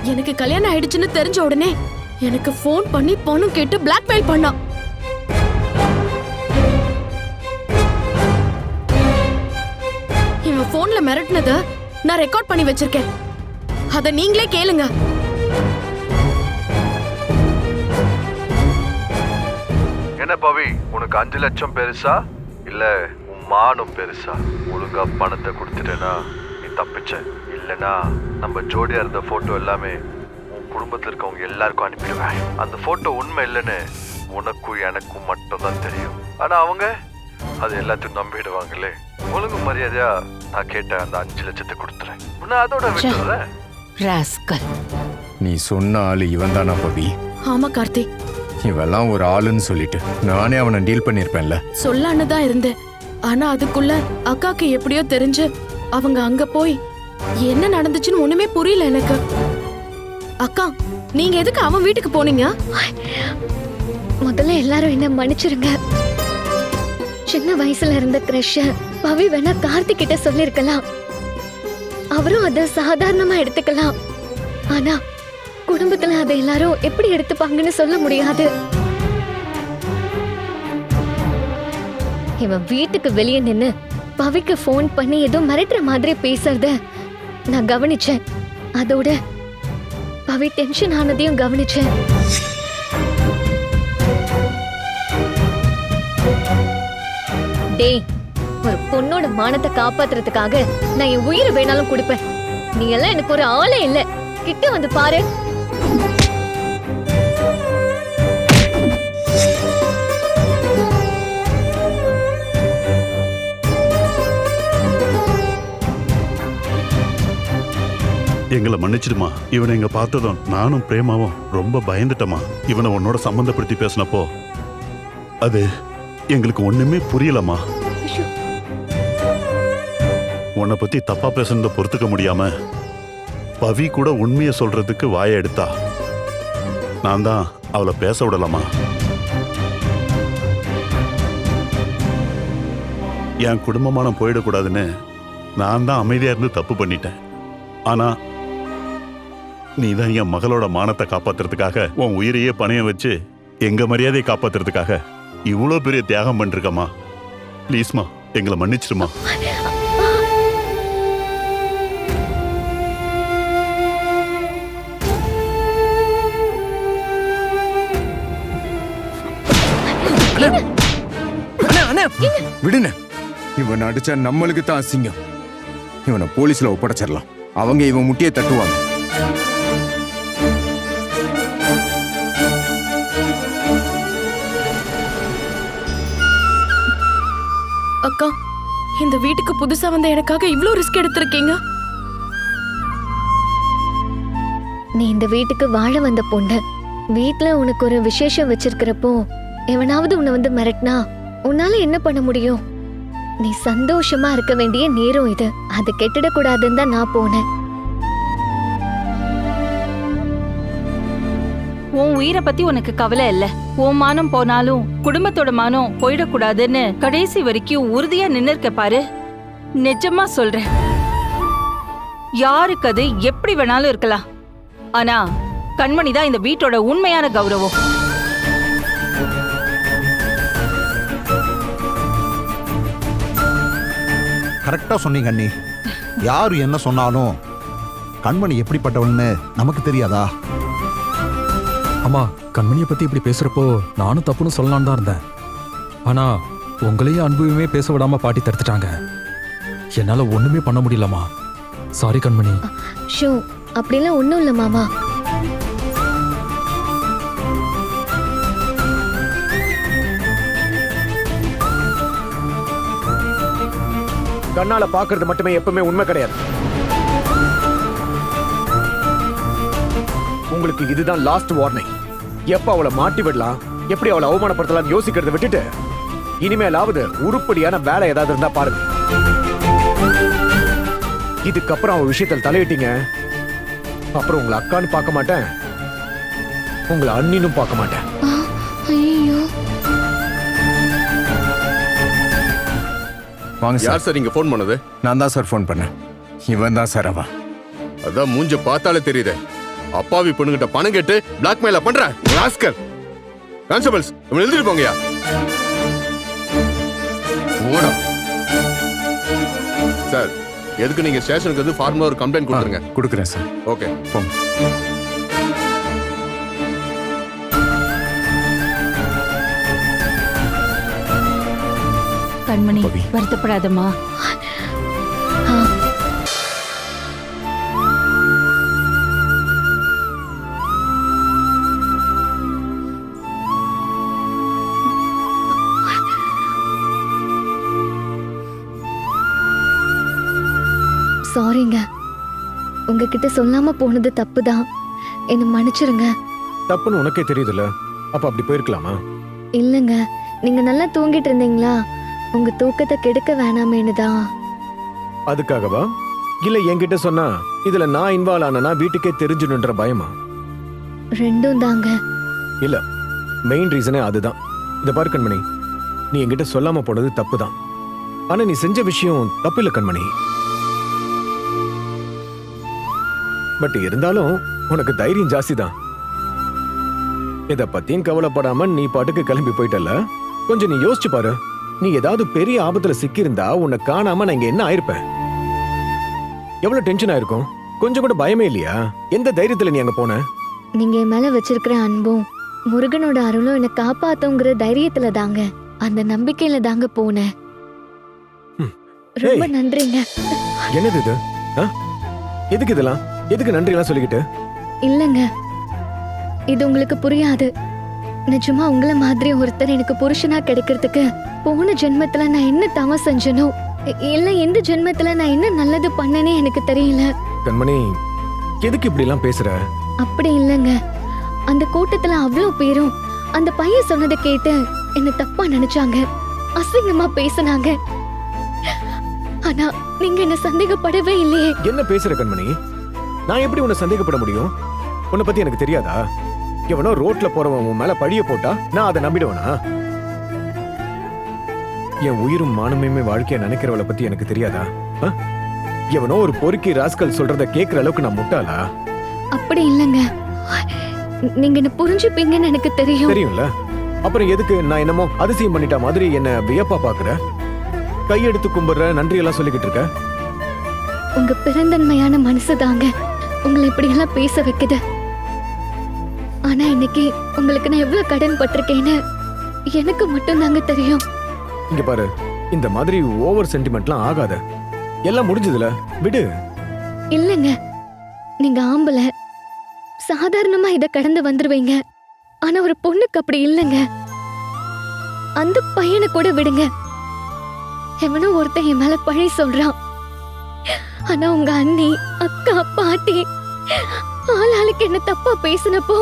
எனக்கு கல்யாணம் ஆயிடுச்சுன்னு தெரிஞ்ச உடனே எனக்கு ஃபோன் பண்ணி பணம் கேட்டு பிளாக்மெயில் பண்ணான். இவன் போன்ல மிரட்டினத நான் ரெக்கார்ட் பண்ணி வச்சிருக்கேன். அத நீங்களே கேளுங்க. என்ன பவி, உனக்கு 5 லட்சம் பெருசா இல்ல உன் மானம் பெருசா? ஒழுங்கா பணத்தை கொடுத்துட்டேனா நீ தப்பிச்ச. இல்லனா நம்ம ஜோடியா இருந்த போட்டோ எல்லாமே உன் குடும்பத்துல இருக்கவங்க எல்லாருக்கும் அனுப்பிடுவேன். அந்த போட்டோ உண்மை இல்லைன்னு உனக்கும் எனக்கும் மட்டும் தான் தெரியும். ஆனா அவங்க அது எல்லாத்தையும் நம்பிடுவாங்களே. ஒழுங்கு மரியாதையா நான் கேட்ட அந்த 5 லட்சத்தை கொடுத்துறேன். உன்னை அதோட விட்டுறேன். நீ சொன்ன ஆளு இவன் தானா பவி? ஆமா கார்த்திக். இவெல்லாம் ஒரு ஆளுன்னு சொல்லிட்டு நானே அவனை டீல் பண்ணிருப்பேன்ல. சொல்லான்னு தான் இருந்தேன். ஆனா அதுக்குள்ள அக்காக்கு எப்படியோ தெரிஞ்சு அவங்க அங்க போய் என்ன நடந்துச்சுன்னு ஒண்ணுமே புரியல எனக்கு. அக்கா, நீங்க எதுக்கு அவன் வீட்டுக்கு போனீங்க? முதல்ல எல்லாரும் என்ன மன்னிச்சிருங்க. சின்ன வயசுல இருந்த கிரஷ பவி வேணா கார்த்திக் கிட்ட சொல்லிருக்கலாம். அவரும் அத சாதாரணமா எடுத்துக்கலாம். ஆனா குடும்பத்துல அதை எல்லாரும் எப்படி எடுத்துப்பாங்கன்னு சொல்ல முடியாது. இவன் வீட்டுக்கு வெளியே நின்னு பவிக்கு போன் பண்ணி ஏதோ மிரட்டுற மாதிரி பேசுறத நான் கவனிச்சேன். அதோட பவி டென்ஷன் ஆனதையும் கவனிச்சேன். டேய், ஒரு பொண்ணோட மானத்தை காப்பாத்துறதுக்காக நான் என் உயிரை வேணாலும் கொடுப்பேன். நீ எல்லாம் எனக்கு ஒரு ஆளே இல்ல. கிட்ட வந்து பாரு. எங்களை மன்னிச்சிடுமா. இவனை இங்க பார்த்ததும் நானும் பிரேமாவும் ரொம்ப பயந்துட்டமா. இவனை உன்னோட சம்பந்தப்படுத்தி பேசினப்போ அது எங்களுக்கு ஒண்ணுமே புரியலமா. உன்னை பத்தி தப்பா பேசுனத பொறுத்துக்க முடியாம பவி கூட உண்மையை சொல்றதுக்கு வாய எடுத்தா. நான் தான் அவளை பேச விடலாமா. என் குடும்பமானம் போயிடக்கூடாதுன்னு நான் தான் அமைதியா இருந்து தப்பு பண்ணிட்டேன். ஆனா நீதான் என் மகளோட மானத்தை காப்பாத்துறதுக்காக உன் உயிரையே பணையம் வச்சு எங்க மரியாதையை காப்பாத்துறதுக்காக இவ்வளோ பெரிய தியாகம் பண்ணிருக்கமா. ப்ளீஸ்மா, எங்களை மன்னிச்சிருமா. விடுன. இவன் அடிச்சா நம்மளுக்கு தான் அசிங்கம். இவனை போலீஸ்ல ஒப்படைச்சிடலாம். அவங்க இவன் முட்டியை தட்டுவாங்க. அக்கா, இந்த வீட்டுக்கு புதுசா வந்த எனக்காக இவ்ளோ ரிஸ்க் எடுத்திருக்கீங்க. நீ இந்த வீட்டுக்கு வாழ வந்த பொண்ணு. வீட்ல உனக்கு ஒரு விசேஷம் வச்சிருக்கிறப்போ எவனாவது உன்னை வந்து மிரட்டினா உன்னால என்ன பண்ண முடியும்? நீ சந்தோஷமா இருக்க வேண்டிய நேரம் இது. அது கெட்டிடக்கூடாதுன்னு தான் நான் போனேன். உன் உயிரை பத்தி உனக்கு கவலை இல்ல. உன் மானம் போனாலும் குடும்பத்தோட மானம் போயிடக்கூடாதுன்னு கடைசி வரைக்கும் உறுதியா நின்னு இருக்க பாரு. நிஜமா சொல்றேன், யாருக்கு அது எப்படி வேணாலும் இருக்கலாம். ஆனா கண்மணி தான் இந்த வீட்டோட உண்மையான கௌரவம். கரெக்டா சொன்னீங்க அண்ணி. யாரு என்ன சொன்னாலும் கண்மணி எப்படிப்பட்டவள்னு நமக்கு தெரியாதா? அம்மா, கண்மணியை பத்தி இப்படி பேசுறப்போ நானும் தப்புன்னு சொல்லலான்னு தான் இருந்தேன். ஆனா உங்களையும் அன்புமே பேச விடாம பாட்டி தடுத்துட்டாங்க. என்னால ஒண்ணுமே பண்ண முடியலம்மா. சாரி கண்மணி. ஷோ, அப்படிலாம் ஒண்ணும் இல்ல மாமா. கண்ணால பாக்குறது மட்டுமே எப்பவுமே உண்மை கிடையாது. உங்களுக்கு இதுதான் லாஸ்ட் வார்னிங். எப்ப அவளை மாட்டி விடலாம், எப்படி அவளை அவமானப்படுத்தலாம் யோசிக்கிறத விட்டுட்டு இனிமேலாவது உருப்படியான வேலை ஏதாவது இருந்தா பாருங்க. இதுக்கப்புறம் அவ விஷயத்தில் தலையிட்டீங்க, அப்புறம் உங்களை அக்கான்னு பார்க்க மாட்டேன், உங்களை அண்ணினும் பார்க்க மாட்டேன். வாங்க சார். யார் சார் இங்க ஃபோன் பண்ணது? நான் தான் சார் ஃபோன் பண்ணேன். இவன் தான் சார் அவன். அதான் மூஞ்ச பார்த்தாலே தெரியுதே. அப்பாவி பொண்ணுகிட்ட பணம் கேட்டு பிளாக்மெயில பண்ற ராஸ்கல். கான்ஸ்டபிள்ஸ் இவன் எழுதிட்டு போங்கயா. ஓடா சார். எதுக்கு நீங்க ஸ்டேஷனுக்கு வந்து ஃபார்மலா ஒரு கம்ப்ளைண்ட் கொடுத்துருங்க. கொடுக்குறேன் சார். ஓகே போங்க. கண்மணி வருத்தப்படாதம்மா. சாரிங்க, உங்ககிட்ட சொல்லாம போனது தப்புதான். என்ன மன்னிச்சிருங்க. தப்புன்னு உனக்கே தெரியுதுல்ல, அப்ப அப்படி போயிருக்கலாமா? இல்லங்க, நீங்க நல்லா தூங்கிட்டு இருந்தீங்களா, உங்க தூக்கத்தை கெடுக்க வேணாமேன்னு தான். அதுக்காகவா? இல்ல என்கிட்ட சொன்னா இதுல நான் இன்வால்வ் ஆனா வீட்டுக்கே தெரிஞ்சுன்ற பயமா? ரெண்டும் தாங்க. இல்ல, மெயின் ரீசனே அதுதான். இத பாரு கண்மணி, நீ என்கிட்ட சொல்லாம போனது தப்பு தான். ஆனா நீ செஞ்ச விஷயம் தப்பு இல்ல கண்மணி. பட் இருந்தாலும் உனக்கு தைரியம் ஜாஸ்தி தான். இத பத்தியும் கவலைப்படாம நீ பாட்டுக்கு கிளம்பி போயிட்டல. கொஞ்சம் நீ யோசிச்சு பாரு, நீ ஏதாவது பெரிய ஆபத்துல சிக்கியிருந்தா உன்னை காணாம நான் இங்க என்ன ஆயிருப்பேன்? எவ்வளவு டென்ஷன் ஆயிருக்கும். கொஞ்சம் கூட பயமே இல்லையா? எந்த தைரியத்துல நீ அங்க போன? நீங்க என் மேல வச்சிருக்கிற அன்பும் முருகனோட அருளும் என்னை காப்பாத்துங்கிற தைரியத்துல தாங்க, அந்த நம்பிக்கையில தாங்க போனேன். ரொம்ப நன்றிங்க. என்னது இது? எதுக்கு இதெல்லாம்? எதுக்கு நன்றி எல்லாம் சொல்லிக்கிட்டு? இல்லங்க, இது உங்களுக்கு புரியாது. நிஜமா உங்கள மாதிரி ஒருத்தர் எனக்கு புருஷனா கிடைக்கிறதுக்கு போன ஜென்மத்துல நான் என்ன தவம் செஞ்சனோ, இல்ல இந்த ஜென்மத்துல நான் என்ன நல்லது பண்ணனே எனக்கு தெரியல. கண்மணி, எதுக்கு இப்படி எல்லாம் பேசுற? அப்படி இல்லங்க, அந்த கூட்டத்துல அவ்வளவு பேரும் அந்த பையன் சொன்னதை கேட்டு என்ன தப்பா நினைச்சாங்க, அசிங்கமா பேசினாங்க. ஆனா நீங்க என்ன சந்தேகப்படவே இல்லையே. என்ன பேசுற கண்மணி? நான் எப்படி உன்னை சந்தேகப்பட முடியும்? உன்னை பத்தி எனக்கு தெரியாதா? எவனோ ரோட்ல போறவன் உன் மேல பழிய போட்டா நான் அதை நம்பிடுவனா? என் உயிரும் மானமே வாழ்க்கைய நினைக்கிறவளை பத்தி எனக்கு தெரியாதா? எவனோ ஒரு பொறுக்கி ராஸ்கல் சொல்றத கேட்கிற அளவுக்கு நான் முட்டாளா? அப்படி இல்லங்க, நீங்க என்ன புரிஞ்சுப்பீங்கன்னு எனக்கு தெரியும். தெரியும்ல, அப்புறம் எதுக்கு நான் என்னமோ அதிசயம் பண்ணிட்ட மாதிரி என்ன வியப்பா பாக்குற? கையெடுத்து கும்பிடுற, நன்றி எல்லாம் சொல்லிக்கிட்டு இருக்க? உங்க பிறந்தன்மையான மனசு தாங்க உங்களை இப்படி எல்லாம் பேச வைக்குது. ஆனா இன்னைக்கு உங்களுக்கு நான் எவ்வளவு கடன் பட்டிருக்கேன்னு எனக்கு மட்டும் தாங்க தெரியும். இங்க பாரு, இந்த மாதிரி ஓவர் சென்டிமெண்ட்லாம் ஆகாத. எல்லாம் முடிஞ்சதுல விடு. இல்லங்க, நீங்க ஆம்பளை, சாதாரணமா இத கடந்து வந்துருவீங்க. ஆனா ஒரு பொண்ணுக்கு அப்படி இல்லங்க. அந்த பையனை கூட விடுங்க, எவனோ ஒருத்தன் என் மேல பழி சொல்றான். ஆனா உங்க அண்ணி, அக்கா, பாட்டி ஆளாளுக்கு என்ன தப்பா பேசினப்போ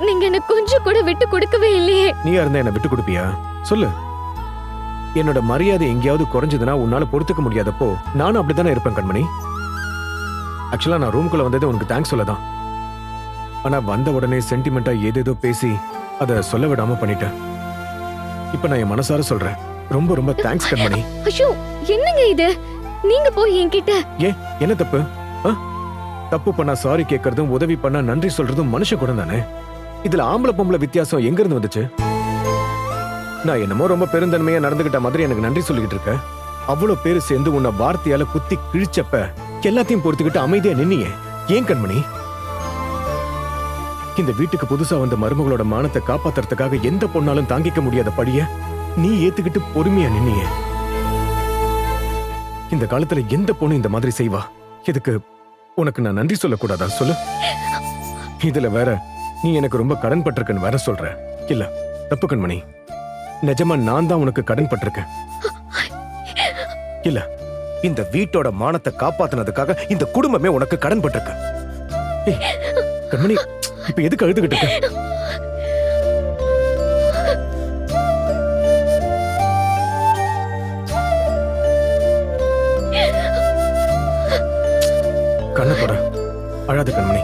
நீங்க என்ன கொஞ்சம் கூட விட்டு கொடுக்கவே இல்லையே. நீயா இருந்தா என்ன விட்டு கொடுப்பியா? சொல்லு. என்னோட மரியாதை எங்கேயாவது குறைஞ்சதுன்னா உன்னால பொறுத்துக்க முடியாதப்போ நானும் அப்படித்தானே இருப்பேன் கண்மணி. ஆக்சுவலா நான் ரூம்குள்ள வந்தது உனக்கு தேங்க்ஸ் சொல்லதான். ஆனா வந்த உடனே சென்டிமெண்டா ஏதேதோ பேசி அதை சொல்ல விடாம பண்ணிட்டேன். இப்ப நான் என் மனசார சொல்றேன், ரொம்ப ரொம்ப தேங்க்ஸ் கண்மணி. ஐயோ, என்னங்க இது? நீங்க போய் என்கிட்ட என்ன தப்பு? தப்பு பண்ணா சாரி கேட்கறதும் உதவி பண்ணா நன்றி சொல்றதும் மனுஷ குணம் தானே. இதுல ஆம்பளை பொம்பளை வித்தியாசம் எங்க இருந்து வந்துச்சு? நான் என்னமோ ரொம்ப பெருந்தன்மையா நடந்துகிட்ட மாதிரி எனக்கு நன்றி சொல்லிக்கிட்டு இருக்க. அவ்வளவு பேரு சேர்ந்து உன்னை வார்த்தையால குத்தி கிழிச்சப்ப எல்லாத்தையும் பொறுத்துக்கிட்டு அமைதியா நின்னியே, ஏன் கண்மணி? இந்த வீட்டுக்கு புதுசா வந்த மருமகளோட மானத்தை காப்பாத்துறதுக்காக எந்த பொண்ணாலும் தாங்கிக்க முடியாத படிய நீ ஏத்துக்கிட்டு பொறுமையா நின்னியே. இந்த காலத்துல எந்த பொண்ணு இந்த மாதிரி செய்வா? இதுக்கு உனக்கு நான் நன்றி சொல்லக்கூடாதா? சொல்லு. இதுல வேற நீ எனக்கு ரொம்ப கடன் பட்டிருக்கன்னு வேற சொல்ற. இல்ல, தப்பு கண்மணி. நிஜமா நான் தான் உனக்கு கடன் பட்டிருக்கேன். இல்ல, இந்த வீட்டோட மானத்தை காப்பாத்துனதுக்காக இந்த குடும்பமே உனக்கு கடன் பட்டிருக்கு. கண்மணி, இப்ப எதுக்கு அழுதுகிட்டு இருக்க? கண்ண போற, அழாத கண்மணி.